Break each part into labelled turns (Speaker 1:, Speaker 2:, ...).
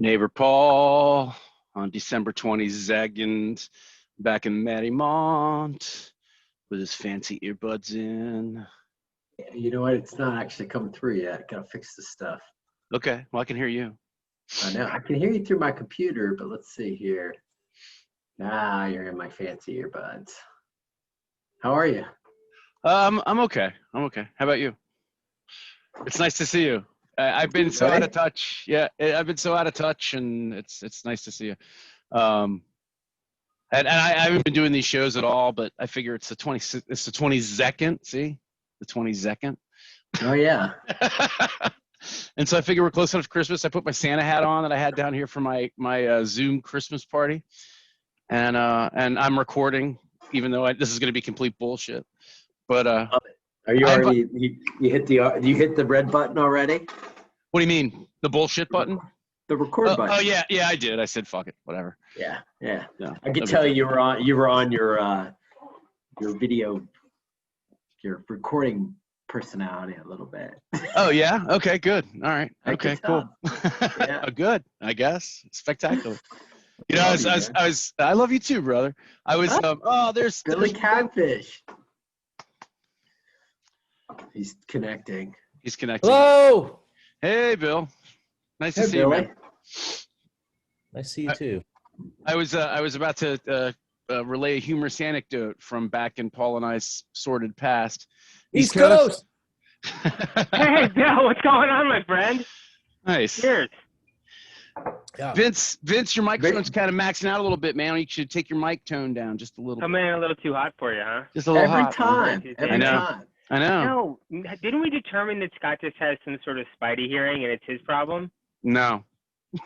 Speaker 1: Neighbor Paul on December 22nd, back in Marymount with his fancy earbuds in.
Speaker 2: You know what? It's not actually coming through yet. Gotta fix this stuff.
Speaker 1: Okay, well, I can hear you.
Speaker 2: I know. I can hear you through my computer, but let's see here. Ah, you're in my fancy earbuds. How are you?
Speaker 1: I'm okay. I'm okay. How about you? It's nice to see you. I've been so out of touch. Yeah, I've been so out of touch, and it's nice to see you. And I haven't been doing these shows at all, but I figure it's the 22nd. See, the 22nd.
Speaker 2: Oh yeah.
Speaker 1: And so I figure we're close enough to Christmas. I put my Santa hat on that I had down here for my Zoom Christmas party, and I'm recording, even though this is going to be complete bullshit. But
Speaker 2: are you already? You hit the red button already?
Speaker 1: What do you mean? The bullshit button?
Speaker 2: The record button.
Speaker 1: Oh yeah, I did. I said fuck it, whatever.
Speaker 2: Yeah. I could tell you were on your video, your recording personality a little bit.
Speaker 1: Oh yeah. Okay. Good. All right. Okay. Cool.
Speaker 2: Yeah.
Speaker 1: Good. I guess. Spectacular. You know, I love you too, brother. I was. There's
Speaker 2: Billy Catfish. He's connecting.
Speaker 1: He's connecting.
Speaker 3: Hello.
Speaker 1: Hey, Bill. Nice to see
Speaker 2: Billy.
Speaker 1: you, man.
Speaker 3: Nice to see you too.
Speaker 1: I was about to relay a humorous anecdote from back in Paul and I's sordid past.
Speaker 3: East Coast.
Speaker 4: Hey, Bill, what's going on, my friend?
Speaker 1: Nice.
Speaker 4: Cheers.
Speaker 3: Yeah.
Speaker 1: Vince, your microphone's kind of maxing out a little bit, man. You should take your mic tone down just a little.
Speaker 4: Coming in a little too hot for you, huh?
Speaker 1: Just a little
Speaker 2: Every
Speaker 1: hot.
Speaker 2: time.
Speaker 1: I know.
Speaker 4: No, didn't we determine that Scott just has some sort of spidey hearing and it's his problem?
Speaker 1: No.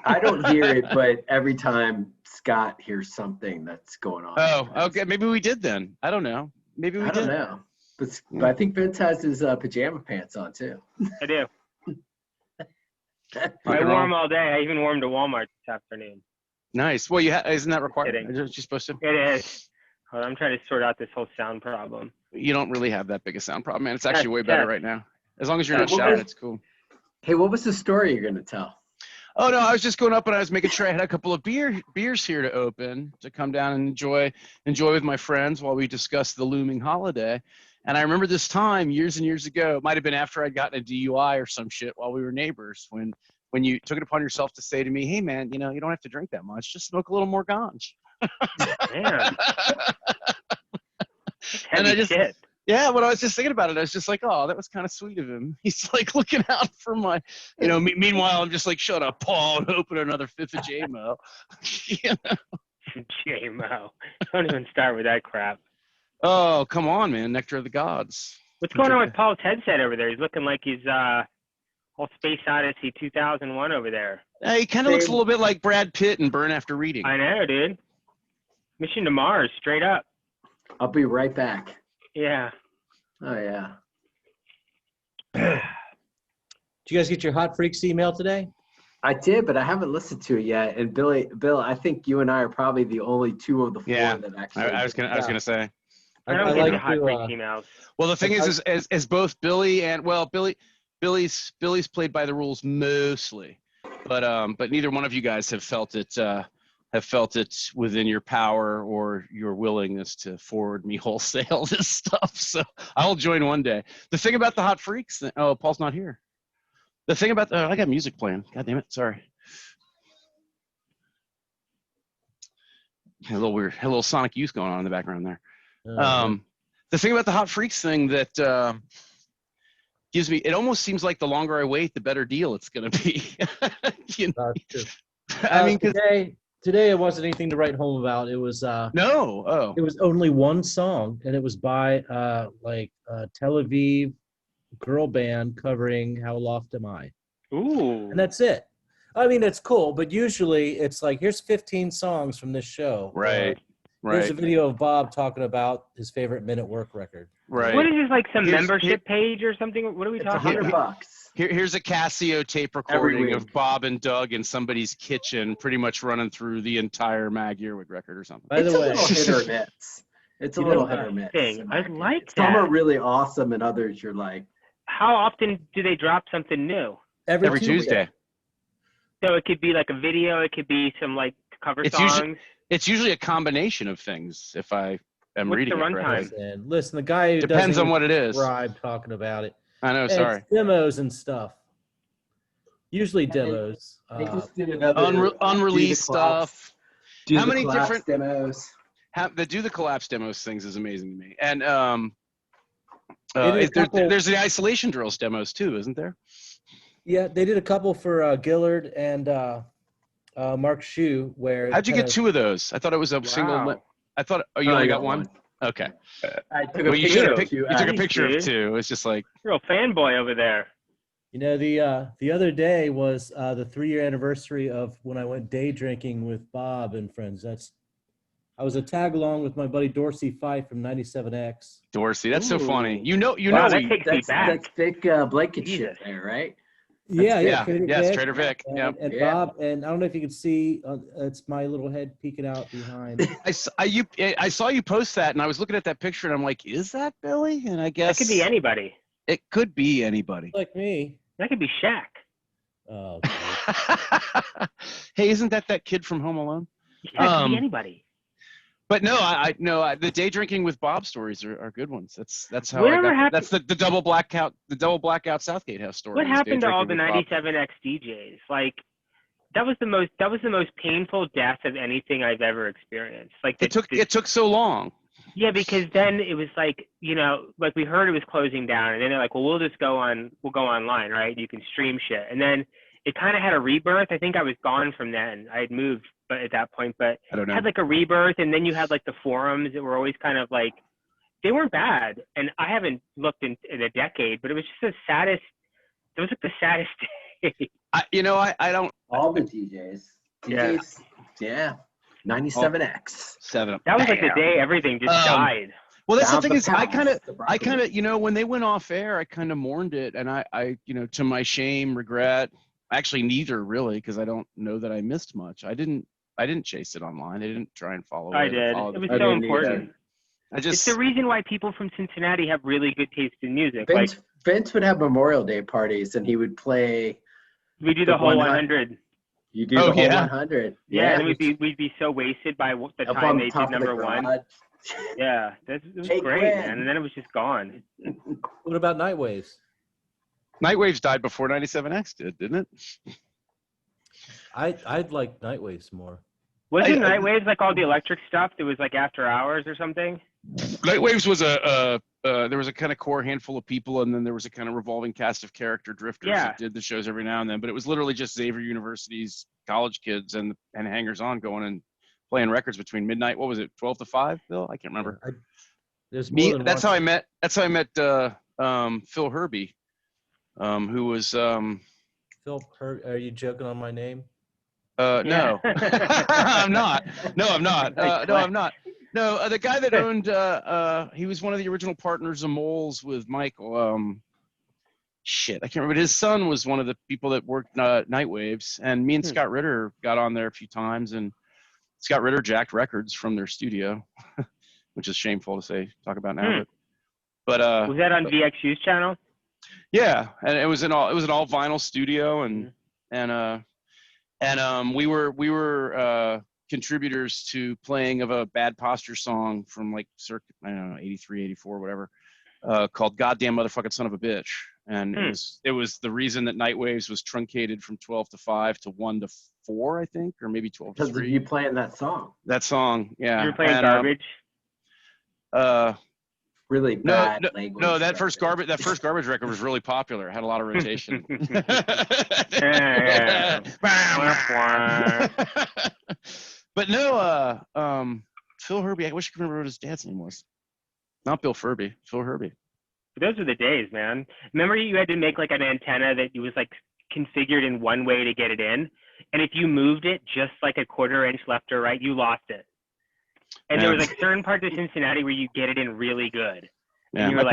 Speaker 2: I don't hear it, but every time Scott hears something that's going on.
Speaker 1: Oh, okay. Maybe we did then. I don't know. Maybe we did.
Speaker 2: I don't know. But I think Vince has his pajama pants on too.
Speaker 4: I do. I wore them all day. I even wore them to Walmart this afternoon.
Speaker 1: Nice. Well, isn't that required?
Speaker 4: Kidding.
Speaker 1: Are you supposed to?
Speaker 4: It is. Hold on, I'm trying to sort out this whole sound problem.
Speaker 1: You don't really have that big a sound problem, man. It's actually way better right now. As long as you're not
Speaker 2: What
Speaker 1: shouting,
Speaker 2: was-
Speaker 1: it's cool.
Speaker 2: Hey, what was the story you're gonna tell?
Speaker 1: Oh no, I was just going up and I was making sure I had a couple of beers here to open to come down and enjoy with my friends while we discuss the looming holiday. And I remember this time years and years ago, it might have been after I'd gotten a DUI or some shit while we were neighbors, when you took it upon yourself to say to me, hey man, you don't have to drink that much, just smoke a little more ganj.
Speaker 4: Man.
Speaker 1: And I just,
Speaker 4: shit.
Speaker 1: yeah, when I was just thinking about it, I was just like, oh, that was kind of sweet of him. He's like looking out for my, meanwhile, I'm just like, shut up, Paul, and open another fifth of J-Mo.
Speaker 4: J-Mo. Don't even start with that crap.
Speaker 1: Oh, come on, man. Nectar of the gods.
Speaker 4: What's going on with Paul's headset over there? He's looking like he's whole Space Odyssey 2001 over there.
Speaker 1: He kind of looks a little bit like Brad Pitt in Burn After Reading.
Speaker 4: I know, dude. Mission to Mars, straight up.
Speaker 2: I'll be right back.
Speaker 4: Yeah.
Speaker 2: Oh yeah.
Speaker 3: Did you guys get your Hot Freaks email today?
Speaker 2: I did, but I haven't listened to it yet. And Bill, I think you and I are probably the only two of the four that actually.
Speaker 1: I was gonna say.
Speaker 4: I don't get the Hot Freaks emails.
Speaker 1: Well, the thing is as both Billy and Billy's played by the rules mostly, but neither one of you guys have felt it within your power or your willingness to forward me wholesale this stuff. So I'll join one day. The thing about the Hot Freaks, oh, Paul's not here. The thing about I got music playing. God damn it, sorry. A little weird, a little Sonic Youth going on in the background there. The thing about the Hot Freaks thing that gives me, it almost seems like the longer I wait, the better deal it's going to be.
Speaker 3: I mean, today it wasn't anything to write home about. It was it was only one song, and it was by Tel Aviv girl band covering How Loft Am I.
Speaker 4: Ooh.
Speaker 3: And that's it. I mean, it's cool, but usually it's like, here's 15 songs from this show.
Speaker 1: Right.
Speaker 3: Here's a video of Bob talking about his favorite Men at Work record.
Speaker 1: Right.
Speaker 4: What is this, like some membership page or something? What are we talking
Speaker 2: about?
Speaker 1: Here's a Casio tape recording of Bob and Doug in somebody's kitchen, pretty much running through the entire Mag Earwig record or something.
Speaker 3: By the way,
Speaker 2: a little hit or miss. It's a little hit or miss.
Speaker 4: I like that.
Speaker 2: Some are really awesome, and others you're like.
Speaker 4: How often do they drop something new?
Speaker 3: Every
Speaker 1: Tuesday.
Speaker 4: So it could be like a video. It could be some like cover songs.
Speaker 1: It's usually a combination of things. If I am
Speaker 4: What's
Speaker 1: reading
Speaker 4: the
Speaker 1: it correctly.
Speaker 4: runtime?
Speaker 3: Listen, the guy who
Speaker 1: Depends on what it is.
Speaker 3: Talking about it.
Speaker 1: I know.
Speaker 3: And
Speaker 1: Sorry.
Speaker 3: it's demos and stuff. Usually demos.
Speaker 2: They just did another
Speaker 1: Unreleased stuff.
Speaker 2: How many different demos?
Speaker 1: They do the collapse demos things is amazing to me. And there's the isolation drills demos too, isn't there?
Speaker 3: Yeah, they did a couple for Gillard and Mark Shue. Where
Speaker 1: how'd you get two of those? I thought it was a single. I thought you only got one. Okay.
Speaker 2: I took a picture.
Speaker 1: You took a picture of two. It's just like
Speaker 4: real fanboy over there.
Speaker 3: You know, the other day was the 3-year anniversary of when I went day drinking with Bob and friends. I was a tag along with my buddy Dorsey Fife from 97X.
Speaker 1: Dorsey, that's so funny. You know,
Speaker 4: that takes me back.
Speaker 2: That's Vic blanket shit there, right?
Speaker 3: Yeah,
Speaker 1: Trader Vic.
Speaker 3: And Bob, and I don't know if you can see, it's my little head peeking out behind.
Speaker 1: I saw you post that, and I was looking at that picture, and I'm like, is that Billy? And I guess
Speaker 4: that could be anybody.
Speaker 1: It could be anybody.
Speaker 3: Like me.
Speaker 4: That could be Shaq.
Speaker 3: Oh.
Speaker 1: Hey, isn't that kid from Home Alone?
Speaker 4: Yeah, it could be anybody.
Speaker 1: But no, the day drinking with Bob stories are good ones. That's how I got. That's the double blackout Southgate House story.
Speaker 4: What happened to all the 97X DJs? Like that was the most painful death of anything I've ever experienced. Like
Speaker 1: it took so long.
Speaker 4: Yeah, because then it was like, like we heard it was closing down, and then they're like, well, we'll go online, right? You can stream shit. And then it kind of had a rebirth. I think I was gone from then. I had moved at that point, but it had like a rebirth, and then you had like the forums that were always kind of like, they weren't bad. And I haven't looked in a decade, but it was just it was like the saddest day.
Speaker 1: I don't.
Speaker 2: All the DJs. Yeah. 97X.
Speaker 1: 7.
Speaker 4: That was like the day everything just died.
Speaker 1: Well, that's the thing is, I kind of, when they went off air, I kind of mourned it, and I, to my shame, regret. Actually, neither really, because I don't know that I missed much. I didn't chase it online. I didn't try and follow it.
Speaker 4: I did. It was so important. It's the reason why people from Cincinnati have really good taste in music.
Speaker 2: Vince would have Memorial Day parties, and he would play.
Speaker 4: We do the whole 100.
Speaker 2: You do the whole 100.
Speaker 4: Yeah, and we'd be so wasted by the time they did number one. Yeah, it was great, man. And then it was just gone.
Speaker 3: What about Nightwaves?
Speaker 1: Nightwaves died before 97X did, didn't it?
Speaker 3: I'd like Nightwaves more.
Speaker 4: Wasn't Nightwaves like all the electric stuff that was like after hours or something?
Speaker 1: Nightwaves was there was a kind of core handful of people, and then there was a kind of revolving cast of character drifters that did the shows every now and then. But it was literally just Xavier University's college kids and hangers-on going and playing records between midnight. What was it, 12 to 5, Bill? I can't remember. That's how I met Phil Herbie, who was
Speaker 3: Phil Herbie. Are you joking on my name?
Speaker 1: No, I'm not. No, I'm not. No, the guy that owned, he was one of the original partners of Moles with Michael. I can't remember. His son was one of the people that worked Nightwaves, and me and Scott Ritter got on there a few times, and Scott Ritter jacked records from their studio, which is shameful to talk about now. But
Speaker 4: was that on VXU's channel?
Speaker 1: Yeah, and it was an all vinyl studio, and we were contributors to playing of a Bad Posture song from like circa, I don't know, 83, 84, whatever, called "Goddamn Motherfucking Son of a Bitch," and it was the reason that Nightwaves was truncated from 12 to 5 to 1 to 4, I think, or maybe 12 to 3.
Speaker 2: Because of you playing that song.
Speaker 1: That song, yeah.
Speaker 4: You were playing garbage.
Speaker 2: Really bad language.
Speaker 1: No, that first garbage record was really popular. It had a lot of rotation. But no, Phil Herbie. I wish I could remember what his dad's name was. Not Bill Furbee. Phil Herbie.
Speaker 4: Those were the days, man. Remember, you had to make like an antenna that was like configured in one way to get it in, and if you moved it just like a quarter inch left or right, you lost it. And there was like certain parts of Cincinnati where you get it in really good.
Speaker 1: Yeah,
Speaker 4: and you were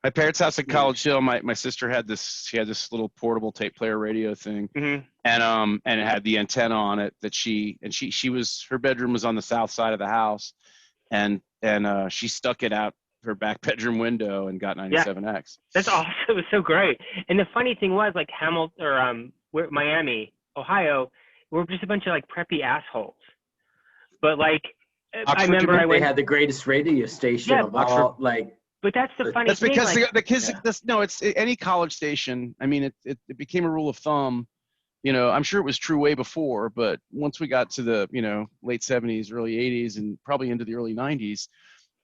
Speaker 1: my parents' house in College Hill. My sister had this. She had this little portable tape player radio thing, and it had the antenna on it that her bedroom was on the south side of the house, and she stuck it out her back bedroom window and got 97X.
Speaker 4: Yeah. That's awesome. It was so great. And the funny thing was, like Miami, Ohio, were just a bunch of like preppy assholes. But like, I
Speaker 1: Oxford,
Speaker 4: remember
Speaker 2: They had the greatest radio station of all, like.
Speaker 4: But that's the funny
Speaker 1: That's
Speaker 4: thing.
Speaker 1: because
Speaker 4: Like,
Speaker 1: the kids. No, it's any college station. I mean, it became a rule of thumb. You know, I'm sure it was true way before, but once we got to the late 70s, early 80s, and probably into the early 90s,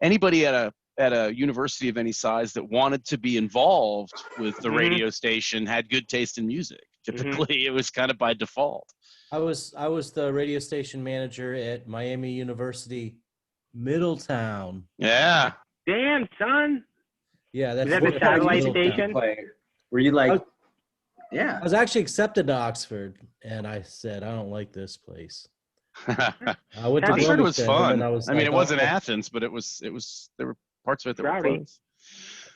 Speaker 1: anybody at a university of any size that wanted to be involved with the radio station had good taste in music. Typically, it was kind of by default.
Speaker 3: I was the radio station manager at Miami University, Middletown.
Speaker 1: Yeah.
Speaker 4: damn, son.
Speaker 3: Yeah, that's
Speaker 4: Is that the satellite station?
Speaker 2: Were you like?
Speaker 3: I was actually accepted to Oxford, and I said I don't like this place. I went to
Speaker 1: Oxford was fun.
Speaker 3: I mean,
Speaker 1: it wasn't Athens, but it was. There were parts of it that were close.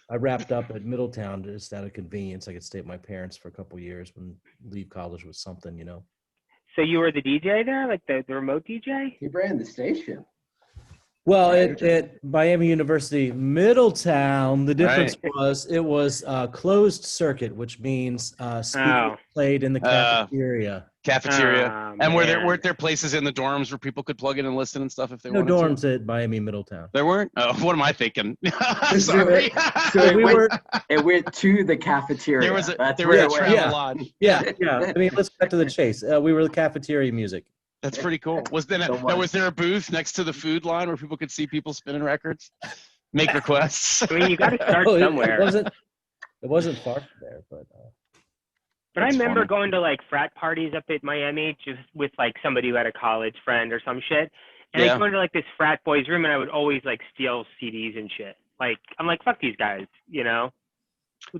Speaker 3: I wrapped up at Middletown just out of convenience. I could stay with my parents for a couple of years when leave college was something,
Speaker 4: So you were the DJ there, like the remote DJ?
Speaker 2: He ran the station.
Speaker 3: Well, at Miami University, Middletown, the difference was it was closed circuit, which means speakers played in the cafeteria.
Speaker 1: And weren't there places in the dorms where people could plug in and listen and stuff if they wanted to?
Speaker 3: No dorms at Miami Middletown.
Speaker 1: There weren't? Oh, what am I thinking? Sorry.
Speaker 2: So it went to the cafeteria.
Speaker 1: There was a travel lodge.
Speaker 3: Yeah. I mean, let's cut to the chase. We were the cafeteria music.
Speaker 1: That's pretty cool. Was there a booth next to the food line where people could see people spinning records, make requests?
Speaker 4: I mean, you got to start somewhere.
Speaker 3: It wasn't far from there, but.
Speaker 4: But I remember going to like frat parties up at Miami just with like somebody who had a college friend or some shit. And I'd go into like this frat boy's room and I would always like steal CDs and shit. Like, I'm like, fuck these guys,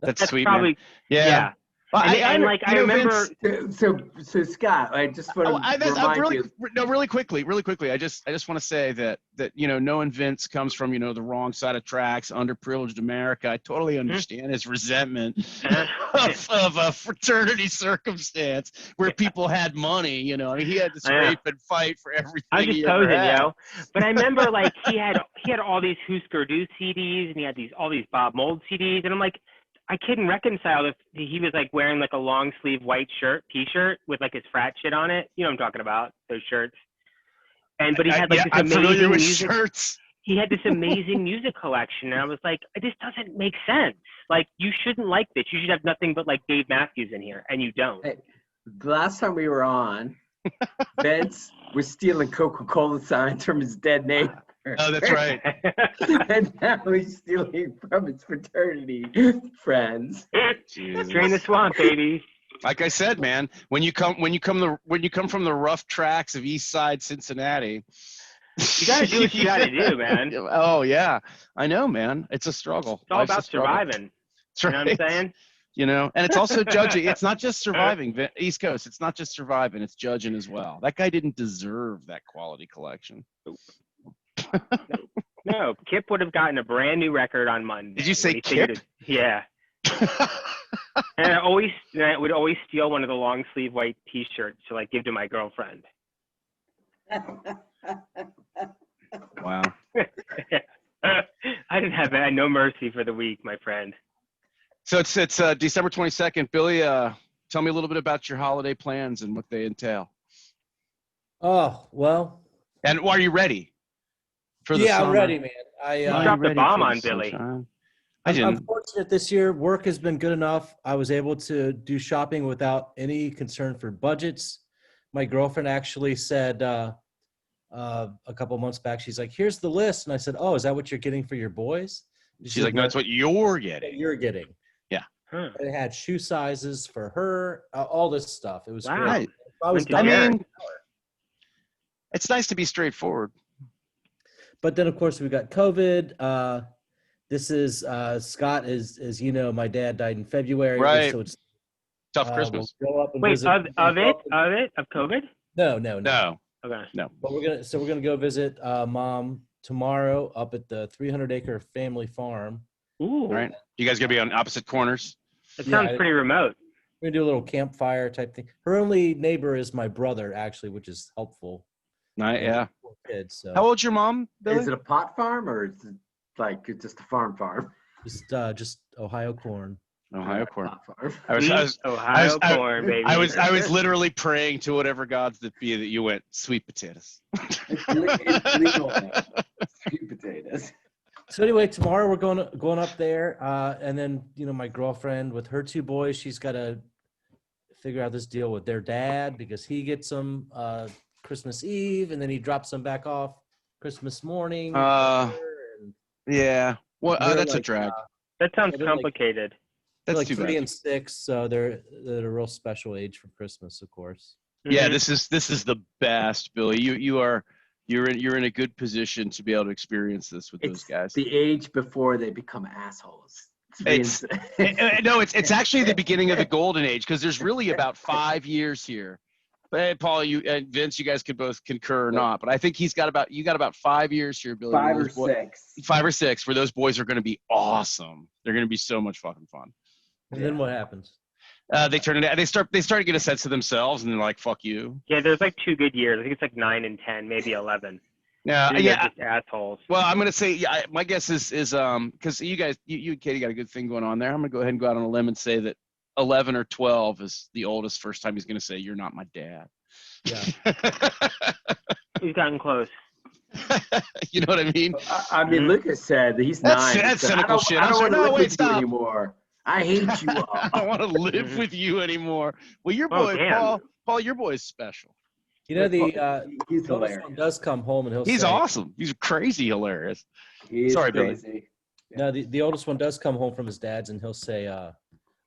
Speaker 1: That's sweet,
Speaker 4: probably,
Speaker 1: man. Yeah. Well,
Speaker 4: I remember.
Speaker 2: So Scott, I just want to remind you.
Speaker 1: No, really quickly. I just want to say that knowing Vince comes from the wrong side of tracks, underprivileged America. I totally understand his resentment of a fraternity circumstance where people had money. I mean, he had to scrape and fight for everything.
Speaker 4: I was just posing, But I remember like he had all these Husker Du CDs and he had all these Bob Mould CDs, and I'm like, I couldn't reconcile if he was like wearing like a long sleeve white t-shirt with like his frat shit on it. You know what I'm talking about, those shirts. But he had like this amazing music. Shirts. He had this amazing music collection, and I was like, this doesn't make sense. Like, you shouldn't like this. You should have nothing but like Dave Matthews in here, and you don't.
Speaker 2: Hey, the last time we were on, Vince was stealing Coca-Cola signs from his dead neighbor.
Speaker 1: Oh, that's right.
Speaker 2: And now he's stealing from his fraternity friends.
Speaker 4: Drain the swamp, baby.
Speaker 1: Like I said, man, when you come from the rough tracks of East Side Cincinnati,
Speaker 4: you gotta do what you gotta do, man.
Speaker 1: Oh yeah, I know, man. It's a struggle.
Speaker 4: It's all about surviving.
Speaker 1: That's right.
Speaker 4: You know what I'm saying?
Speaker 1: And it's also judging. It's not just surviving, East Coast. It's not just surviving. It's judging as well. That guy didn't deserve that quality collection.
Speaker 4: No, Kip would have gotten a brand new record on Monday.
Speaker 1: Did you say Kip?
Speaker 4: Yeah. And I would always steal one of the long sleeve white T-shirts to like give to my girlfriend.
Speaker 1: Wow.
Speaker 4: I had no mercy for the weak, my friend.
Speaker 1: So it's December 22nd. Billy, tell me a little bit about your holiday plans and what they entail.
Speaker 3: Oh, well.
Speaker 1: And are you ready?
Speaker 3: I'm ready, man.
Speaker 4: I dropped the bomb on Billy.
Speaker 3: I'm fortunate this year. Work has been good enough. I was able to do shopping without any concern for budgets. My girlfriend actually said a couple months back, she's like, here's the list. And I said, oh, is that what you're getting for your boys?
Speaker 1: She's like, no, that's what you're getting.
Speaker 3: You're getting.
Speaker 1: Yeah.
Speaker 3: It had shoe sizes for her, all this stuff. It was
Speaker 1: great. It's nice to be straightforward.
Speaker 3: But then, of course, we got COVID. This is Scott, as you know, my dad died in February.
Speaker 1: Right.
Speaker 3: So it's
Speaker 1: tough Christmas.
Speaker 3: We'll go up and
Speaker 4: Wait,
Speaker 3: visit.
Speaker 4: of COVID?
Speaker 3: No.
Speaker 4: Okay.
Speaker 3: No. But we're gonna go visit Mom tomorrow up at the 300-acre family farm.
Speaker 4: Ooh.
Speaker 1: All right. You guys gonna be on opposite corners?
Speaker 4: It sounds pretty remote.
Speaker 3: We're gonna do a little campfire type thing. Her only neighbor is my brother, actually, which is helpful.
Speaker 1: Yeah.
Speaker 3: Kids, so.
Speaker 1: How old's your mom, Billy?
Speaker 2: Is it a pot farm or is it like just a farm?
Speaker 3: Just Ohio corn.
Speaker 1: Ohio corn.
Speaker 4: Ohio corn, baby.
Speaker 1: I was literally praying to whatever gods that be that you went sweet potatoes.
Speaker 2: It's legal now. Sweet potatoes.
Speaker 3: So anyway, tomorrow we're going up there, and then my girlfriend with her 2 boys, she's got to figure out this deal with their dad because he gets them Christmas Eve, and then he drops them back off Christmas morning.
Speaker 1: Yeah. Well, that's a drag.
Speaker 4: That sounds complicated.
Speaker 3: They're like 3 and 6, so they're a real special age for Christmas, of course.
Speaker 1: Yeah, this is the best, Billy. You're in a good position to be able to experience this with those guys.
Speaker 2: The age before they become assholes.
Speaker 1: It's actually the beginning of the golden age because there's really about 5 years here. Hey, Paul, you and Vince, you guys could both concur or not, but I think you got about 5 years here, Billy.
Speaker 2: 5 or 6.
Speaker 1: 5 or 6, where those boys are going to be awesome. They're going to be so much fucking fun.
Speaker 3: And then what happens?
Speaker 1: They turn it. They start to get a sense of themselves, and they're like, "Fuck you."
Speaker 4: Yeah, there's like 2 good years. I think it's like 9 and 10, maybe 11.
Speaker 1: Yeah.
Speaker 4: Just assholes.
Speaker 1: Well, I'm gonna say, my guess is because you guys, you and Katie got a good thing going on there. I'm gonna go ahead and go out on a limb and say that 11 or 12 is the oldest first time he's gonna say, "You're not my dad."
Speaker 3: Yeah.
Speaker 4: He's gotten close.
Speaker 1: You know what I mean?
Speaker 2: I mean, Lucas said that he's 9.
Speaker 1: That's cynical shit.
Speaker 2: I don't want to live with you
Speaker 1: stop.
Speaker 2: anymore. I hate you all.
Speaker 1: I don't want to live with you anymore. Well, your boy, Paul, your boy is special.
Speaker 3: He's
Speaker 2: hilarious.
Speaker 3: One does come home and
Speaker 1: he's
Speaker 3: say,
Speaker 1: awesome. He's crazy hilarious. Sorry,
Speaker 2: crazy.
Speaker 3: Billy. No, the oldest one does come home from his dad's and he'll say,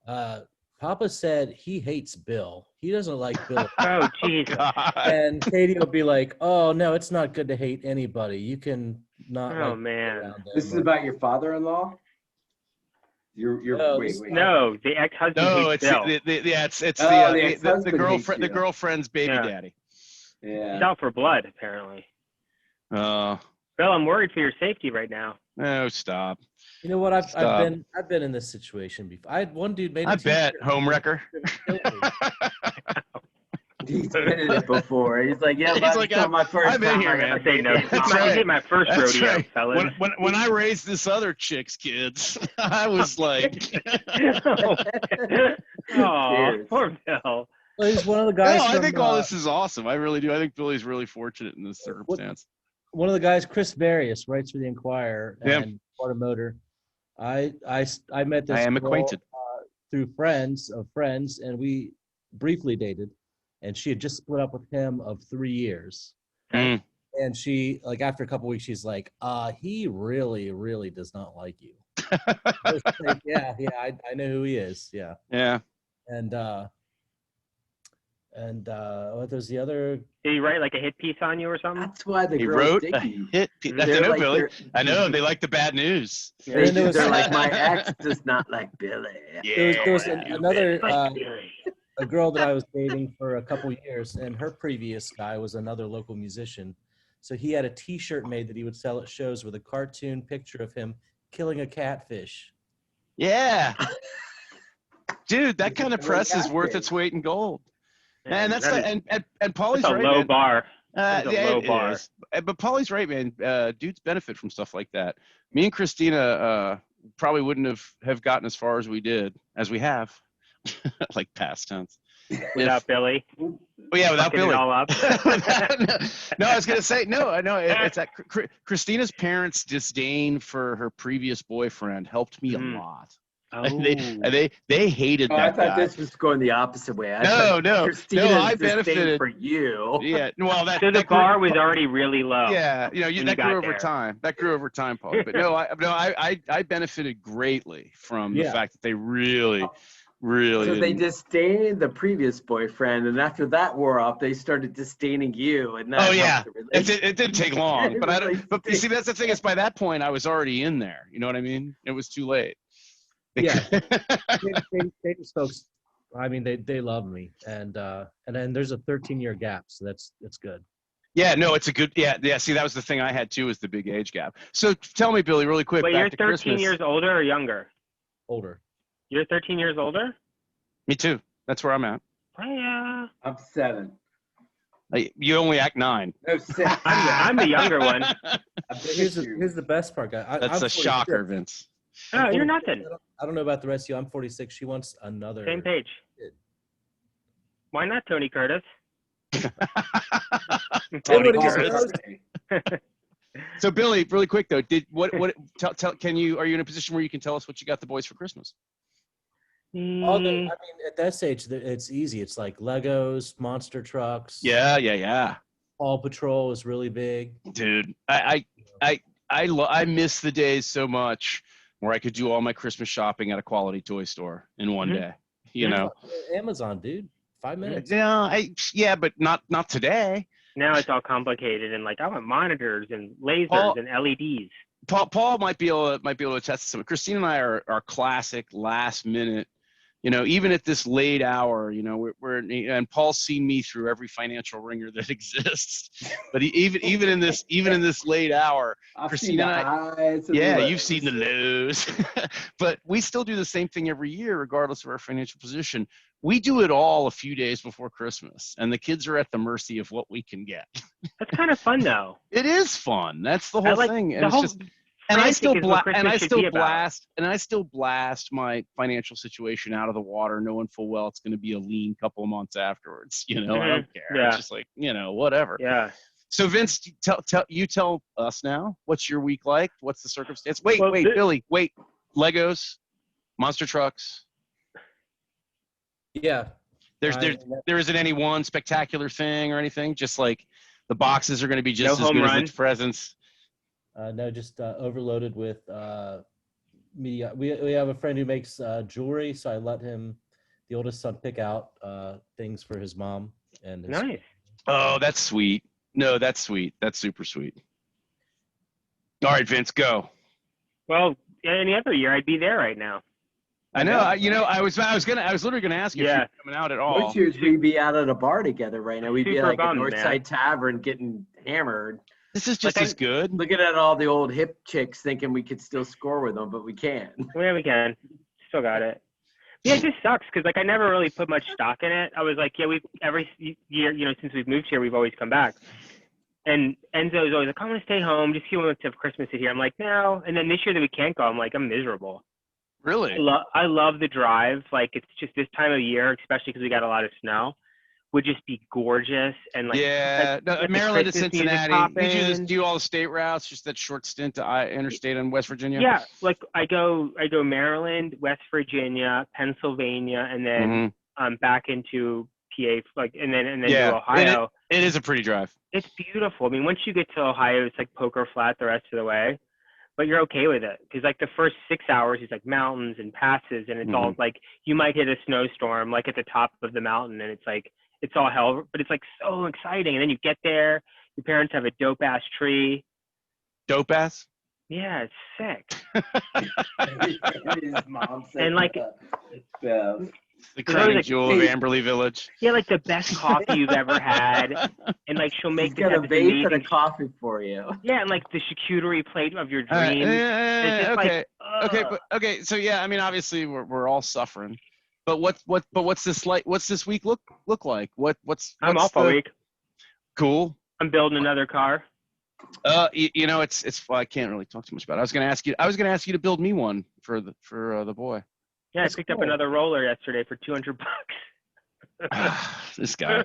Speaker 3: Papa said he hates Bill. He doesn't like Bill.
Speaker 4: Oh, Jesus.
Speaker 3: And Katie will be like, "Oh no, it's not good to hate anybody. You can not."
Speaker 4: Oh man.
Speaker 2: This is about your father-in-law. Wait.
Speaker 4: No, the ex-husband.
Speaker 1: No,
Speaker 4: hates
Speaker 1: it's
Speaker 4: Bill.
Speaker 1: the girlfriend's baby daddy.
Speaker 2: Yeah.
Speaker 4: He's out for blood, apparently. Bill, I'm worried for your safety right now.
Speaker 1: No, stop.
Speaker 3: You know what? I've been in this situation before. I had one dude made.
Speaker 1: I bet homewrecker.
Speaker 2: He's been in it before. He's like, yeah,
Speaker 1: he's like,
Speaker 2: my first
Speaker 1: I've been here, man.
Speaker 4: I say no. This is my first rodeo,
Speaker 1: right.
Speaker 4: fellas.
Speaker 1: When I raised this other chick's kids, I was like,
Speaker 4: oh, poor Bill.
Speaker 3: Well, he's one of the guys.
Speaker 1: No, I think all this is awesome. I really do. I think Billy's really fortunate in this circumstance.
Speaker 3: One of the guys, Chris Various, writes for the Enquirer and Florida Motor. I met this.
Speaker 1: I am
Speaker 3: girl,
Speaker 1: acquainted
Speaker 3: through friends of friends, and we briefly dated. And she had just split up with him of 3 years.
Speaker 1: Mm.
Speaker 3: And she, like, after a couple of weeks, she's like, he really, really does not like you. I was like, yeah, I know who he is. Yeah.
Speaker 1: Yeah.
Speaker 3: And what was the other?
Speaker 4: Did he write like a hit piece on you or something?
Speaker 2: That's why
Speaker 1: he wrote a hit piece. I know, like Billy. I know they like the bad news.
Speaker 2: They're like, my ex does not like Billy.
Speaker 1: Yeah.
Speaker 3: There was another. A girl that I was dating for a couple years, and her previous guy was another local musician. So he had a T-shirt made that he would sell at shows with a cartoon picture of him killing a catfish.
Speaker 1: Yeah, dude, that kind of press is worth its weight in gold. And that's and Paulie's right.
Speaker 4: Low bar.
Speaker 1: Low bar. But Paulie's right, man. Dudes benefit from stuff like that. Me and Christina probably wouldn't have gotten as far as we have. Like past tense.
Speaker 4: Without Billy.
Speaker 1: Oh yeah, without Billy.
Speaker 4: It all up.
Speaker 1: No, I was gonna say no. It's that Christina's parents' disdain for her previous boyfriend helped me a lot.
Speaker 4: Oh.
Speaker 1: They hated that.
Speaker 2: I thought
Speaker 1: guy.
Speaker 2: This was going the opposite way.
Speaker 1: No. I
Speaker 2: benefited for you.
Speaker 1: Yeah. Well,
Speaker 4: so the bar was already really low.
Speaker 1: Yeah. That grew over time. That grew over time, Paul. But I benefited greatly from the fact that they really.
Speaker 2: So they disdained the previous boyfriend, and after that wore off, they started disdaining you. And that
Speaker 1: it didn't take long. But you see, that's the thing. Is by that point I was already in there. You know what I mean? It was too late.
Speaker 3: Yeah, they just folks. I mean, they love me, and then there's a 13-year gap, so that's good.
Speaker 1: Yeah, no, it's a good. Yeah. See, that was the thing I had too, is the big age gap. So tell me, Billy, really quick.
Speaker 4: Wait,
Speaker 1: back
Speaker 4: you're
Speaker 1: to
Speaker 4: 13
Speaker 1: Christmas.
Speaker 4: years older or younger?
Speaker 3: Older.
Speaker 4: You're 13 years older?
Speaker 1: Me too. That's where I'm at.
Speaker 4: Yeah.
Speaker 2: I'm 7.
Speaker 1: You only act 9.
Speaker 2: No, 6.
Speaker 4: I'm the younger one.
Speaker 3: Here's the best part, guy.
Speaker 1: That's
Speaker 3: I'm
Speaker 1: a shocker, Vince.
Speaker 4: Oh, you're nothing.
Speaker 3: I don't know about the rest of you. I'm 46. She wants another.
Speaker 4: Same page.
Speaker 3: Kid.
Speaker 4: Why not Tony Curtis?
Speaker 1: Tony Curtis. So Billy, really quick though, are you in a position where you can tell us what you got the boys for Christmas?
Speaker 3: I mean, at that stage, it's easy. It's like Legos, monster trucks.
Speaker 1: Yeah.
Speaker 3: Paw Patrol is really big.
Speaker 1: Dude, I miss the days so much where I could do all my Christmas shopping at a quality toy store in one day. You know,
Speaker 3: Amazon, dude, 5 minutes.
Speaker 1: Yeah, but not today.
Speaker 4: Now it's all complicated and like I want monitors and lasers and LEDs.
Speaker 1: Paul might be able to attest to some. Christine and I are classic last minute. You know, even at this late hour, you know, and Paul's seen me through every financial ringer that exists. But even in this late hour, Christina and I, you've seen the lows. But we still do the same thing every year, regardless of our financial position. We do it all a few days before Christmas, and the kids are at the mercy of what we can get.
Speaker 4: That's kind of fun, though.
Speaker 1: It is fun. That's the whole thing. And I still blast my financial situation out of the water, knowing full well it's going to be a lean couple of months afterwards. You know, I don't care. Yeah. It's just like, you know, whatever.
Speaker 4: Yeah.
Speaker 1: So Vince, tell us now. What's your week like? What's the circumstance? Billy. Legos, monster trucks.
Speaker 3: Yeah.
Speaker 1: There isn't any one spectacular thing or anything. Just like the boxes are going to be just as good as the presents.
Speaker 3: No, just overloaded with media. We have a friend who makes jewelry, so I let him, the oldest son, pick out things for his mom and his
Speaker 4: nice.
Speaker 1: Oh, that's sweet. No, that's sweet. That's super sweet. All right, Vince, go.
Speaker 4: Well, any other year I'd be there right now.
Speaker 1: I know. I was literally gonna ask you if you're coming out at all.
Speaker 2: Most years we'd be out at a bar together right now. We'd be like at Northside
Speaker 4: man.
Speaker 2: Tavern getting hammered.
Speaker 1: This is just as good.
Speaker 2: Looking at all the old hip chicks thinking we could still score with them, but we can't.
Speaker 4: Yeah, we can. Still got it. Yeah, it just sucks because like I never really put much stock in it. I was like, yeah, every year, you know, since we've moved here, we've always come back. And Enzo is always like, I'm gonna stay home. Just he wants to have Christmas here. I'm like, no. And then this year that we can't go, I'm like, I'm miserable.
Speaker 1: Really?
Speaker 4: I love the drive. Like it's just this time of year, especially because we got a lot of snow, would just be gorgeous. And like
Speaker 1: Maryland to Cincinnati. You do all the state routes, just that short stint to interstate in West Virginia.
Speaker 4: Yeah, like I go Maryland, West Virginia, Pennsylvania, and then back into PA, like and then to Ohio.
Speaker 1: It is a pretty drive.
Speaker 4: It's beautiful. I mean, once you get to Ohio, it's like poker flat the rest of the way. But you're okay with it because like the first 6 hours is like mountains and passes and it's all like you might hit a snowstorm like at the top of the mountain and it's like it's all hell, but it's like so exciting. And then you get there, your parents have a dope ass tree.
Speaker 1: Dope ass?
Speaker 4: Yeah, it's sick.
Speaker 2: His mom said
Speaker 4: and like
Speaker 1: the crowning jewel of Amberley Village.
Speaker 4: Yeah, like the best coffee you've ever had, and like she'll make
Speaker 2: a vape and a coffee for you.
Speaker 4: Yeah, and like the charcuterie plate of your dreams.
Speaker 1: Okay. So yeah, I mean, obviously we're all suffering, but what's this like? What's this week look like? What's
Speaker 4: I'm off all week.
Speaker 1: Cool.
Speaker 4: I'm building another car.
Speaker 1: You know, it's I can't really talk too much about it. I was gonna ask you to build me one for the boy.
Speaker 4: Yeah, I picked up another roller yesterday for $200.
Speaker 1: This guy.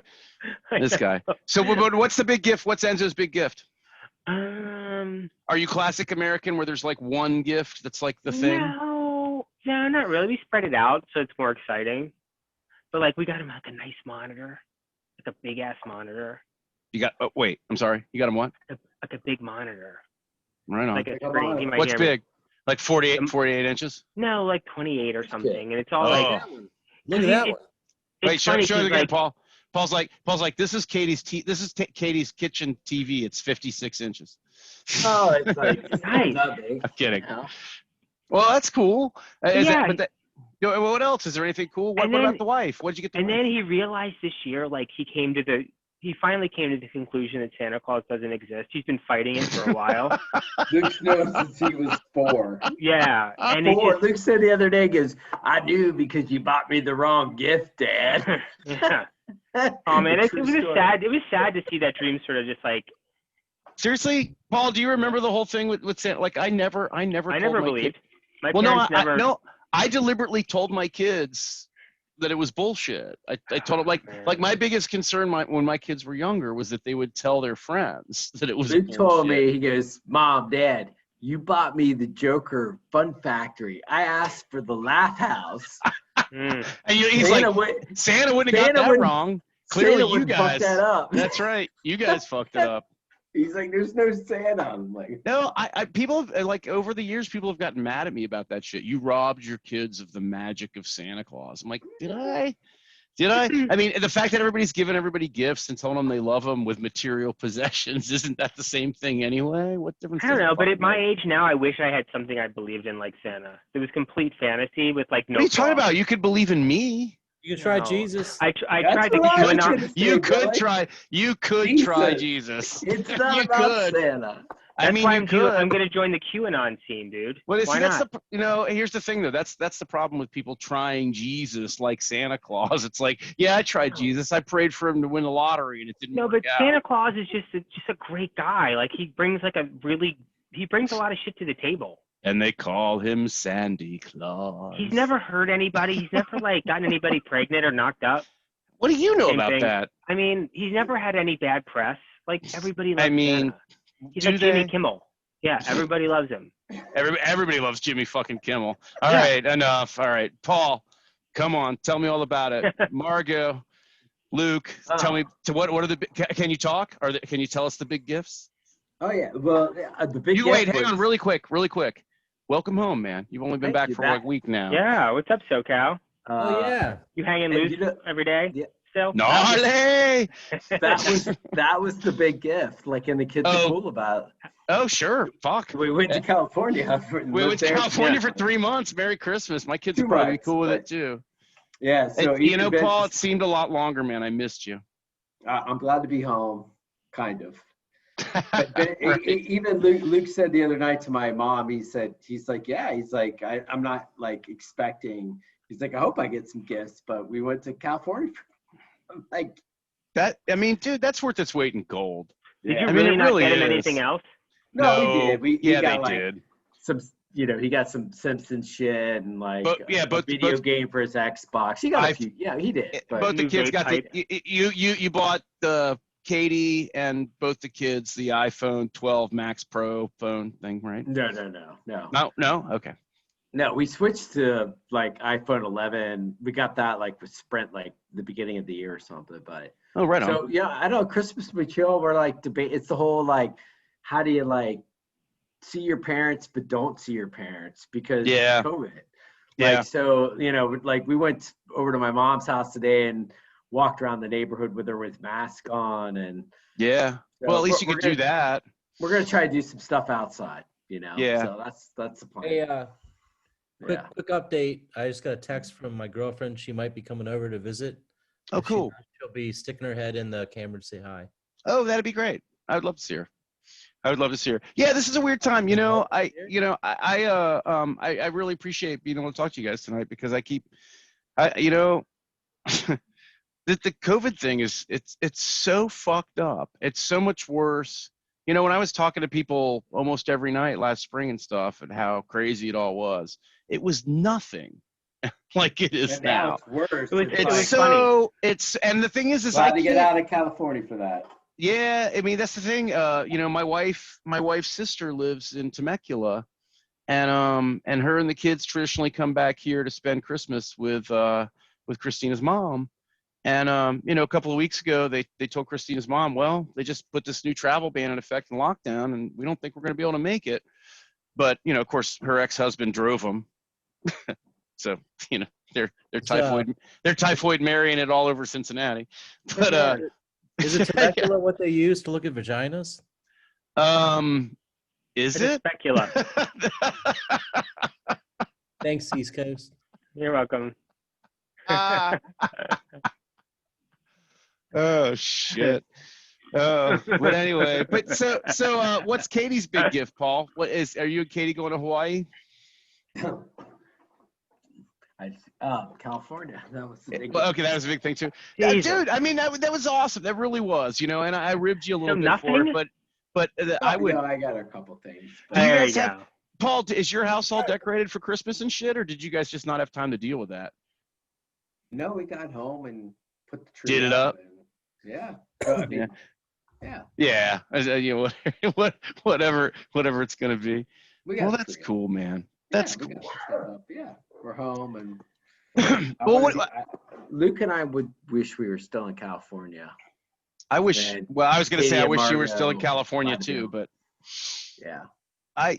Speaker 1: So, what's the big gift? What's Enzo's big gift? Are you classic American, where there's like one gift that's like the thing?
Speaker 4: No, not really. We spread it out, so it's more exciting. But like, we got him like a nice monitor, like a big ass monitor.
Speaker 1: You got? Oh, wait, I'm sorry. You got him what?
Speaker 4: Like a big monitor.
Speaker 1: Right on.
Speaker 4: Like a screen.
Speaker 1: What's big? Like 48 inches?
Speaker 4: No, like 28 or something. And it's all like,
Speaker 3: look at that one.
Speaker 1: Wait, show it again, Paul. Paul's like, this is Katie's kitchen TV. It's 56 inches.
Speaker 2: Oh, it's like
Speaker 4: nice.
Speaker 1: I'm kidding. Yeah. Well, that's cool. What else? Is there anything cool? What about the wife? What did you get?
Speaker 4: Then he realized this year, like he finally came to the conclusion that Santa Claus doesn't exist. He's been fighting it for a while.
Speaker 2: Luke knows since he was 4.
Speaker 4: Yeah. And
Speaker 2: Luke said the other day, goes, I knew because you bought me the wrong gift, Dad.
Speaker 4: Yeah. Oh man, it was sad. It was sad to see that dream sort of just like.
Speaker 1: Seriously, Paul, do you remember the whole thing with Santa? Like I never believed.
Speaker 4: My
Speaker 1: Well,
Speaker 4: parents never.
Speaker 1: I deliberately told my kids that it was bullshit. I told them like my biggest concern when my kids were younger was that they would tell their friends that it was
Speaker 2: Luke
Speaker 1: bullshit.
Speaker 2: told me, he goes, Mom, Dad, you bought me the Joker Fun Factory. I asked for the Laugh House.
Speaker 1: And he's Santa Santa wouldn't have got that wrong. Clearly, you guys
Speaker 2: fucked that up.
Speaker 1: That's right. You guys fucked it up.
Speaker 2: He's like, there's no Santa. I'm like,
Speaker 1: no, people have, like over the years, people have gotten mad at me about that shit. You robbed your kids of the magic of Santa Claus. I'm like, did I? I mean, the fact that everybody's giving everybody gifts and telling them they love them with material possessions, isn't that the same thing anyway? What difference?
Speaker 4: I don't know, but at my age now, I wish I had something I believed in like Santa. It was complete fantasy with like no.
Speaker 1: What are you talking about? You could believe in me.
Speaker 3: You could try Jesus.
Speaker 4: I tried to QAnon.
Speaker 1: You could try. You could try Jesus.
Speaker 2: It's not about Santa.
Speaker 4: That's why I'm going to join the QAnon scene, dude.
Speaker 1: Well,
Speaker 4: why not?
Speaker 1: Here's the thing though. That's the problem with people trying Jesus like Santa Claus. It's like, yeah, I tried Jesus. I prayed for him to win the lottery, and it didn't. No,
Speaker 4: but Santa Claus is just a great guy. Like he brings a lot of shit to the table.
Speaker 1: And they call him Sandy Claus.
Speaker 4: He's never hurt anybody. He's never like gotten anybody pregnant or knocked up.
Speaker 1: What do you know about that?
Speaker 4: I mean, he's never had any bad press. Like everybody loves Santa. He's like Jimmy Kimmel. Yeah, everybody loves him.
Speaker 1: Everybody loves Jimmy fucking Kimmel. All right, enough. All right, Paul, come on, tell me all about it. Margot, Luke, tell me what are the? Can you talk? Can you tell us the big gifts?
Speaker 2: Oh yeah, well the big.
Speaker 1: Hang on, really quick. Welcome home, man. You've only been back for like a week now.
Speaker 4: Yeah, what's up, SoCal?
Speaker 3: Oh yeah.
Speaker 4: You hanging loose every day?
Speaker 2: Yeah.
Speaker 4: Still?
Speaker 1: Gnarly!
Speaker 2: That was the big gift. Like, and the kids are cool about it.
Speaker 1: Oh sure, fuck.
Speaker 2: We went to California.
Speaker 1: We went to California for 3 months. Merry Christmas. My kids would probably be cool with it too.
Speaker 2: Yeah. So
Speaker 1: Paul, it seemed a lot longer, man. I missed you.
Speaker 2: I'm glad to be home, kind of. But even Luke said the other night to my mom, he's like, I'm not like expecting. He's like, I hope I get some gifts, but we went to California. I'm like
Speaker 1: that. I mean, dude, that's worth its weight in gold.
Speaker 4: Did you really not get him anything else?
Speaker 2: No, we did.
Speaker 1: They did.
Speaker 2: Some, he got some Simpsons shit and like
Speaker 1: a
Speaker 2: video game for his Xbox. He got a few. Yeah, he did.
Speaker 1: Both the kids got you bought the. Katie and both the kids the iPhone 12 Max Pro phone thing, right? No. Okay.
Speaker 2: No, we switched to like iPhone 11. We got that like with Sprint like the beginning of the year or something. But
Speaker 1: right on.
Speaker 2: So yeah, I don't know. Christmas we chill. We're like debate. It's the whole like, how do you like see your parents but don't see your parents because of COVID? Like, so like we went over to my mom's house today and walked around the neighborhood with her with mask on and
Speaker 1: so well at least you could do that.
Speaker 2: We're gonna try to do some stuff outside, so that's the plan.
Speaker 3: Hey, quick update. I just got a text from my girlfriend. She might be coming over to visit.
Speaker 1: Oh, cool.
Speaker 3: She'll be sticking her head in the camera to say hi.
Speaker 1: Oh, that'd be great. I would love to see her. Yeah, this is a weird time. I really appreciate being able to talk to you guys tonight because the COVID thing it's so fucked up. It's so much worse. When I was talking to people almost every night last spring and stuff and how crazy it all was, it was nothing like it is now.
Speaker 2: It's worse.
Speaker 1: And the thing is
Speaker 2: glad to get out of California for that.
Speaker 1: Yeah, I mean that's the thing. My wife's sister lives in Temecula, and her and the kids traditionally come back here to spend Christmas with Christina's mom. And, a couple of weeks ago, they told Christina's mom, well, they just put this new travel ban in effect in lockdown, and we don't think we're going to be able to make it. But, of course, her ex-husband drove them. So, they're typhoid Marying it all over Cincinnati. But
Speaker 3: is it Temecula what they use to look at vaginas?
Speaker 1: Is it?
Speaker 4: Temecula.
Speaker 3: Thanks, East Coast.
Speaker 4: You're welcome.
Speaker 1: Oh shit. But anyway, so what's Katie's big gift, Paul? Are you and Katie going to Hawaii?
Speaker 2: California. That was the big
Speaker 1: okay, that was a big thing too. Dude, I mean that was awesome. That really was, and I ribbed you a little bit for it, but I would.
Speaker 2: I got a couple things.
Speaker 1: Paul, is your house all decorated for Christmas and shit, or did you guys just not have time to deal with that?
Speaker 2: No, we got home and put the tree
Speaker 1: Did it up?
Speaker 2: And, yeah. So, I mean,
Speaker 1: yeah. Yeah. You know, whatever it's gonna be. Well, that's cool, man. That's cool.
Speaker 2: Yeah, we're home and.
Speaker 1: Well,
Speaker 2: Luke and I would wish we were still in California.
Speaker 1: I wish. Well, I was gonna say I wish you were still in California too, but.
Speaker 2: Yeah.
Speaker 1: We're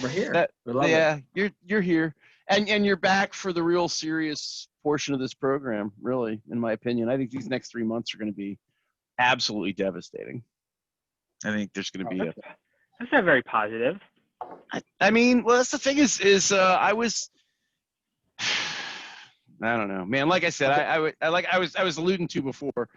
Speaker 2: here. Yeah,
Speaker 1: you're here, and you're back for the real serious portion of this program. Really, in my opinion, I think these next 3 months are going to be absolutely devastating. I think there's going to be
Speaker 4: That's not very positive.
Speaker 1: I mean, well, that's the thing is I was. I don't know, man. Like I said, I was alluding to before.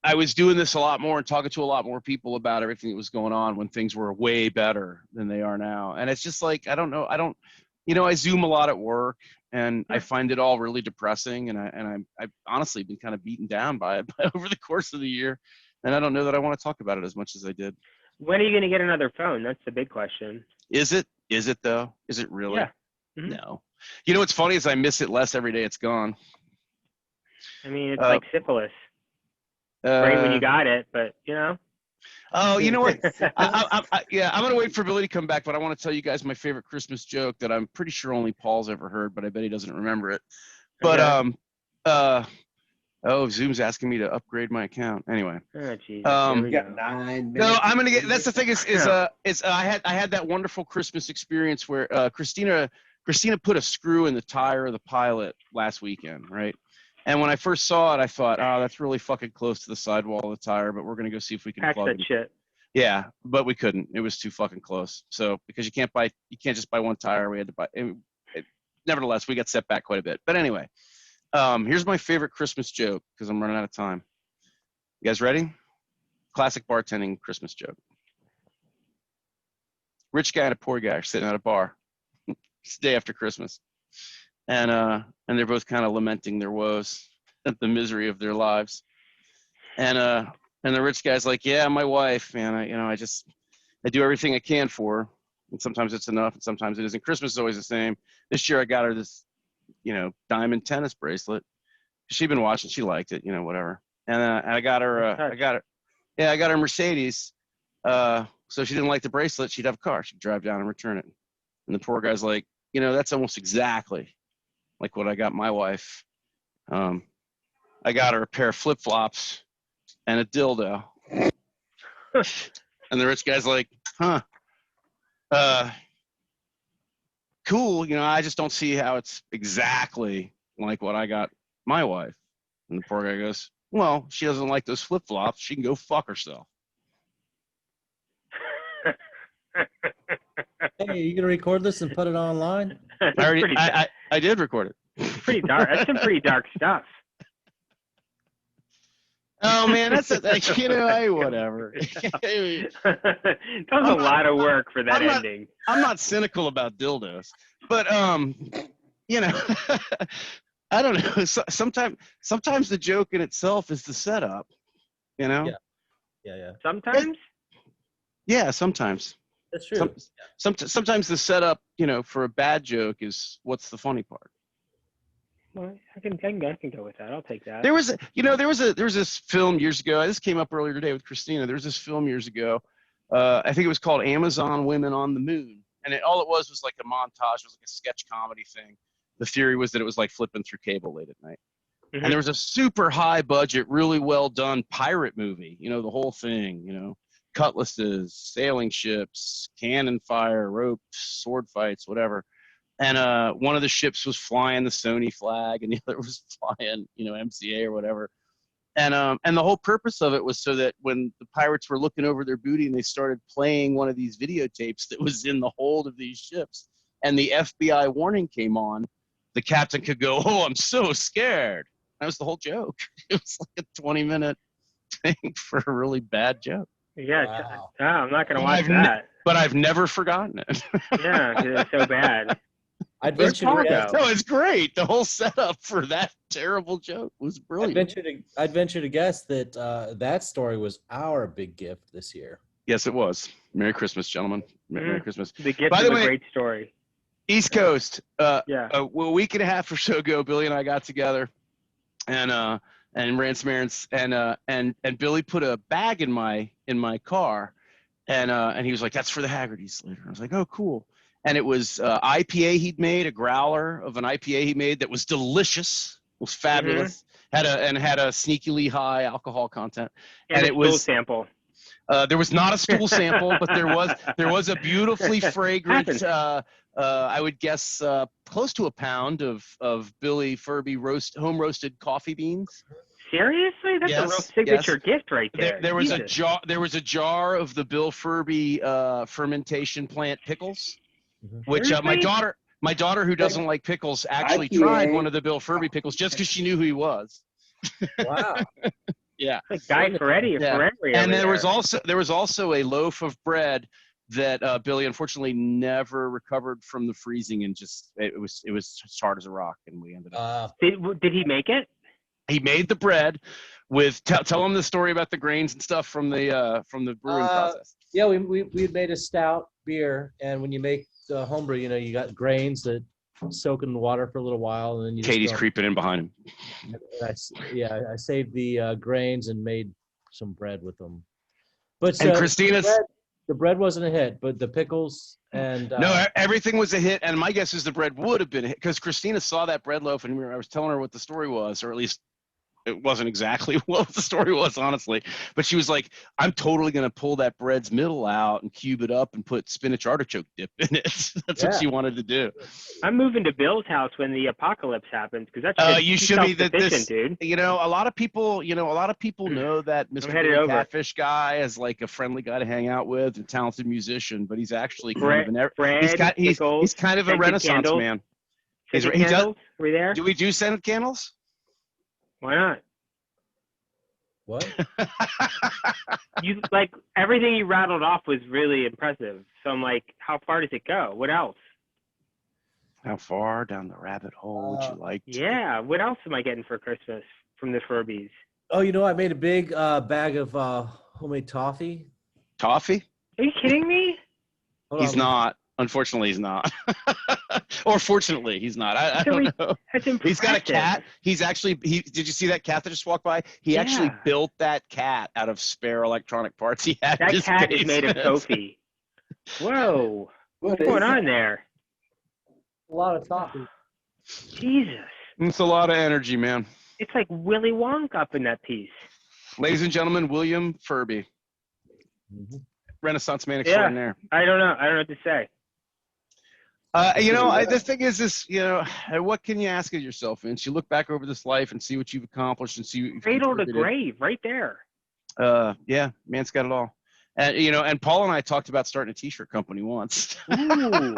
Speaker 1: I was doing this a lot more and talking to a lot more people about everything that was going on when things were way better than they are now. And it's just like, I don't know. I Zoom a lot at work and I find it all really depressing. And I've honestly been kind of beaten down by it over the course of the year. And I don't know that I want to talk about it as much as I did.
Speaker 4: When are you going to get another phone? That's the big question.
Speaker 1: Is it though? Is it really?
Speaker 4: Yeah.
Speaker 1: Mm-hmm. No. You know, what's funny is I miss it less every day it's gone.
Speaker 4: I mean, it's like syphilis. Great when you got it, but you know.
Speaker 1: Oh, you know what? I'm gonna wait for Billy to come back, but I want to tell you guys my favorite Christmas joke that I'm pretty sure only Paul's ever heard, but I bet he doesn't remember it. But Zoom's asking me to upgrade my account. Anyway.
Speaker 4: Oh, geez.
Speaker 2: We got 9 minutes.
Speaker 1: No, I'm gonna get. That's the thing I had that wonderful Christmas experience where Christina put a screw in the tire of the Pilot last weekend, right? And when I first saw it, I thought, oh, that's really fucking close to the sidewall of the tire, but we're going to go see if we can plug
Speaker 4: that
Speaker 1: it.
Speaker 4: Shit.
Speaker 1: Yeah, but we couldn't. It was too fucking close. So, because you can't just buy one tire, we had to buy nevertheless, we got set back quite a bit. But anyway, here's my favorite Christmas joke because I'm running out of time. You guys ready? Classic bartending Christmas joke. Rich guy and a poor guy are sitting at a bar. It's the day after Christmas. And they're both kind of lamenting their woes, the misery of their lives. And the rich guy's like, yeah, my wife, man, I do everything I can for her. And sometimes it's enough and sometimes it isn't. Christmas is always the same. This year I got her this, diamond tennis bracelet. She'd been watching, she liked it, whatever. And I got her a Mercedes. So she didn't like the bracelet, she'd have a car. She'd drive down and return it. And the poor guy's like, that's almost exactly like what I got my wife. I got her a pair of flip-flops and a dildo. And the rich guy's like, huh. Cool. I just don't see how it's exactly like what I got my wife. And the poor guy goes, well, she doesn't like those flip-flops. She can go fuck herself.
Speaker 3: Hey, you gonna record this and put it online?
Speaker 1: I did record it.
Speaker 4: Pretty dark. That's some pretty dark stuff.
Speaker 1: Oh man, that's whatever.
Speaker 4: That was a lot of work for that ending.
Speaker 1: I'm not cynical about dildos, but I don't know. Sometimes the joke in itself is the setup.
Speaker 3: Yeah.
Speaker 4: Sometimes.
Speaker 1: Yeah, sometimes.
Speaker 3: That's true.
Speaker 1: Sometimes the setup, for a bad joke is what's the funny part.
Speaker 4: Well, I can go with that. I'll take that.
Speaker 1: There was this film years ago. This came up earlier today with Christina. There was this film years ago. I think it was called Amazon Women on the Moon, and all it was like a montage. It was like a sketch comedy thing. The theory was that it was like flipping through cable late at night. Mm-hmm. And there was a super high budget, really well done pirate movie. The whole thing. Cutlasses, sailing ships, cannon fire, ropes, sword fights, whatever. And one of the ships was flying the Sony flag, and the other was flying, MCA or whatever. And the whole purpose of it was so that when the pirates were looking over their booty and they started playing one of these videotapes that was in the hold of these ships, and the FBI warning came on, the captain could go, "Oh, I'm so scared." That was the whole joke. It was like a 20-minute thing for a really bad joke.
Speaker 4: Yeah,
Speaker 3: wow.
Speaker 4: I'm not going to watch that.
Speaker 1: But I've never forgotten it.
Speaker 4: Yeah, it's so bad.
Speaker 3: I'd venture to guess.
Speaker 1: No, it's great. The whole setup for that terrible joke was brilliant.
Speaker 3: I'd venture to guess that that story was our big gift this year.
Speaker 1: Yes, it was. Merry Christmas, gentlemen. Merry Christmas.
Speaker 4: The gift
Speaker 1: By
Speaker 4: of
Speaker 1: the
Speaker 4: a
Speaker 1: way,
Speaker 4: great story.
Speaker 1: East Coast.
Speaker 4: Yeah.
Speaker 1: A week and a half or so ago, Billy and I got together, and ran some errands, and Billy put a bag in my car, and he was like, "That's for the Haggerty's later." I was like, "Oh, cool." And it was IPA he'd made, a growler of an IPA he made that was delicious, was fabulous, had a sneakily high alcohol content,
Speaker 4: and
Speaker 1: it was
Speaker 4: sample.
Speaker 1: There was not a stool sample, but there was a beautifully fragrant, I would guess, close to a pound of Billy Furbee home roasted coffee beans.
Speaker 4: Seriously, that's a real signature gift right there.
Speaker 1: There was a jar. There was a jar of the Bill Furbee fermentation plant pickles, which my daughter who doesn't like pickles actually tried one of the Bill Furbee pickles just because she knew who he was.
Speaker 3: Wow.
Speaker 1: Yeah.
Speaker 4: Like Guy Ferretti.
Speaker 1: And there was also a loaf of bread that Billy unfortunately never recovered from the freezing, and just it was as hard as a rock, and we ended up.
Speaker 4: Did he make it?
Speaker 1: He made the bread with tell him the story about the grains and stuff from the brewing process.
Speaker 3: Yeah, we made a stout beer, and when you make the homebrew, you got grains that soak in water for a little while, and then you.
Speaker 1: Katie's creeping in behind him.
Speaker 3: I saved the grains and made some bread with them. But
Speaker 1: Christina's
Speaker 3: the bread wasn't a hit, but the pickles and
Speaker 1: no, everything was a hit. And my guess is the bread would have been a hit because Christina saw that bread loaf, and I was telling her what the story was, or at least it wasn't exactly what the story was, honestly. But she was like, "I'm totally going to pull that bread's middle out and cube it up and put spinach artichoke dip in it." That's what she wanted to do.
Speaker 4: I'm moving to Bill's house when the apocalypse happens because that's
Speaker 1: you should be
Speaker 4: this dude.
Speaker 1: A lot of people know that Mr. Catfish guy is like a friendly guy to hang out with, a talented musician, but he's actually kind he's kind of a Renaissance candles. Man.
Speaker 4: Are we there?
Speaker 1: Do we do scented candles?
Speaker 4: Why not?
Speaker 3: What?
Speaker 4: You like everything you rattled off was really impressive. So I'm like, how far does it go? What else?
Speaker 1: How far down the rabbit hole would you like to?
Speaker 4: Yeah. What else am I getting for Christmas from the Furbies?
Speaker 3: Oh, I made a big bag of homemade toffee.
Speaker 1: Toffee?
Speaker 4: Are you kidding me?
Speaker 1: He's not. Unfortunately, he's not. Or fortunately, he's not. I don't know.
Speaker 4: That's impressive.
Speaker 1: He's got a cat. Did you see that cat that just walked by? He actually built that cat out of spare electronic parts he had.
Speaker 4: That cat is made of Sophie. Whoa. What's going on there?
Speaker 3: A lot of toffee.
Speaker 4: Jesus.
Speaker 1: It's a lot of energy, man.
Speaker 4: It's like Willy Wonka up in that piece.
Speaker 1: Ladies and gentlemen, William Furbee. Renaissance man extraordinaire.
Speaker 4: I don't know what to say.
Speaker 1: The thing is, what can you ask of yourself, Vince? You look back over this life and see what you've accomplished and see what
Speaker 4: cradle to grave, right there.
Speaker 1: Yeah, man's got it all. And and Paul and I talked about starting a T-shirt company once.
Speaker 4: Ooh,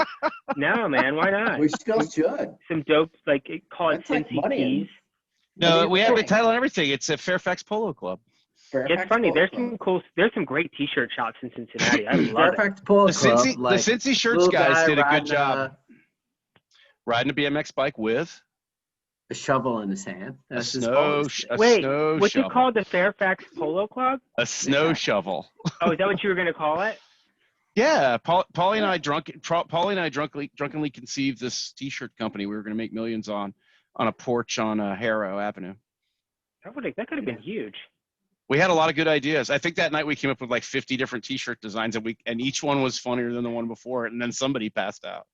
Speaker 4: no, man, why not?
Speaker 2: We still should.
Speaker 4: Some dope, call it Cincy Tees.
Speaker 1: No, we have the title and everything. It's a Fairfax Polo Club.
Speaker 4: It's funny. There's some great T-shirt shops in Cincinnati. I love
Speaker 2: Fairfax Polo Club.
Speaker 1: The Cincy shirts guys did a good job. Riding a BMX bike with
Speaker 2: a shovel in his hand.
Speaker 1: A snow
Speaker 4: what's
Speaker 1: shovel.
Speaker 4: It called? The Fairfax Polo Club?
Speaker 1: A snow shovel.
Speaker 4: Oh, is that what you were going to call it?
Speaker 1: Yeah, Paulie and I drunkenly conceived this T-shirt company. We were going to make millions on a porch on Harrow Avenue.
Speaker 4: That could have been huge.
Speaker 1: We had a lot of good ideas. I think that night we came up with 50 different T-shirt designs, and each one was funnier than the one before it. And then somebody passed out.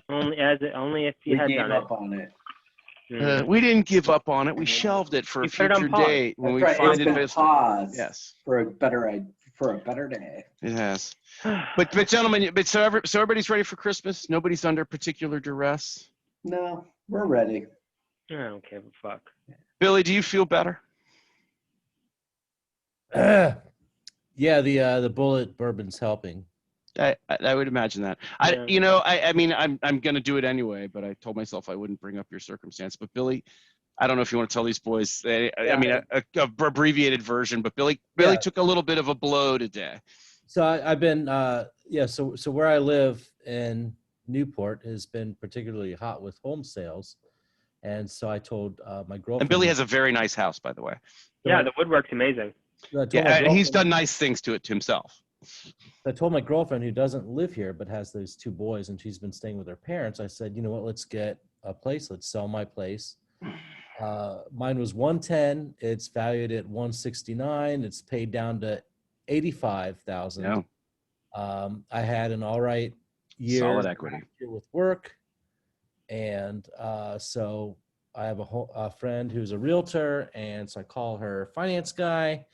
Speaker 4: Only if you had done
Speaker 2: up on it.
Speaker 1: We didn't give up on it. We shelved it for a future date when we find it.
Speaker 2: Pause.
Speaker 1: Yes.
Speaker 2: For a better day.
Speaker 1: It has. But gentlemen, so everybody's ready for Christmas. Nobody's under particular duress.
Speaker 2: No, we're ready.
Speaker 4: I don't give a fuck.
Speaker 1: Billy, do you feel better?
Speaker 3: Yeah, the bullet bourbon's helping.
Speaker 1: I would imagine that. I'm going to do it anyway, but I told myself I wouldn't bring up your circumstance. But Billy, I don't know if you want to tell these boys. A abbreviated version, but Billy took a little bit of a blow today.
Speaker 3: So I've been So where I live in Newport has been particularly hot with home sales. And so I told my girlfriend.
Speaker 1: And Billy has a very nice house, by the way.
Speaker 4: Yeah, the woodwork's amazing.
Speaker 1: And he's done nice things to it to himself.
Speaker 3: I told my girlfriend, who doesn't live here but has those 2 boys, and she's been staying with her parents, I said, you know what, let's get a place. Let's sell my place. Mine was 110. It's valued at 169. It's paid down to 85,000.
Speaker 1: Yeah.
Speaker 3: I had an all right year,
Speaker 1: solid equity
Speaker 3: with work, and so I have a friend who's a realtor, and so I call her finance guy,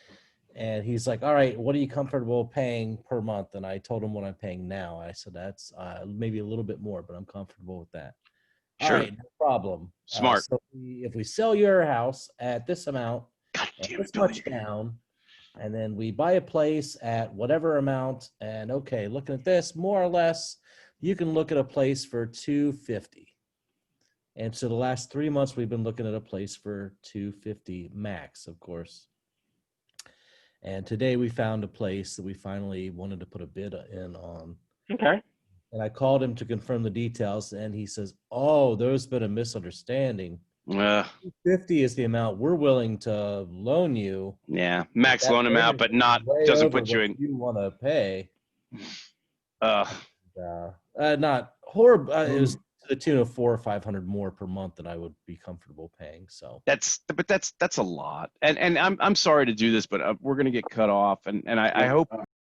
Speaker 3: and he's like, all right, what are you comfortable paying per month? And I told him what I'm paying now. I said, that's maybe a little bit more, but I'm comfortable with that.
Speaker 1: Sure.
Speaker 3: All right, no problem.
Speaker 1: Smart.
Speaker 3: So if we sell your house at this amount, this much down, and then we buy a place at whatever amount, and okay, looking at this, more or less, you can look at a place for $250. And so the last 3 months, we've been looking at a place for $250 max, of course. And today we found a place that we finally wanted to put a bid in on.
Speaker 4: Okay.
Speaker 3: And I called him to confirm the details, and he says, oh, there's been a misunderstanding. 250 is the amount we're willing to loan you.
Speaker 1: Yeah, max loan amount, but doesn't put you in.
Speaker 3: You want to pay.
Speaker 1: Not
Speaker 3: horrible. It was to the tune of $400 or $500 more per month than I would be comfortable paying. So that's
Speaker 1: a lot. And I'm sorry to do this, but we're gonna get cut off, and I hope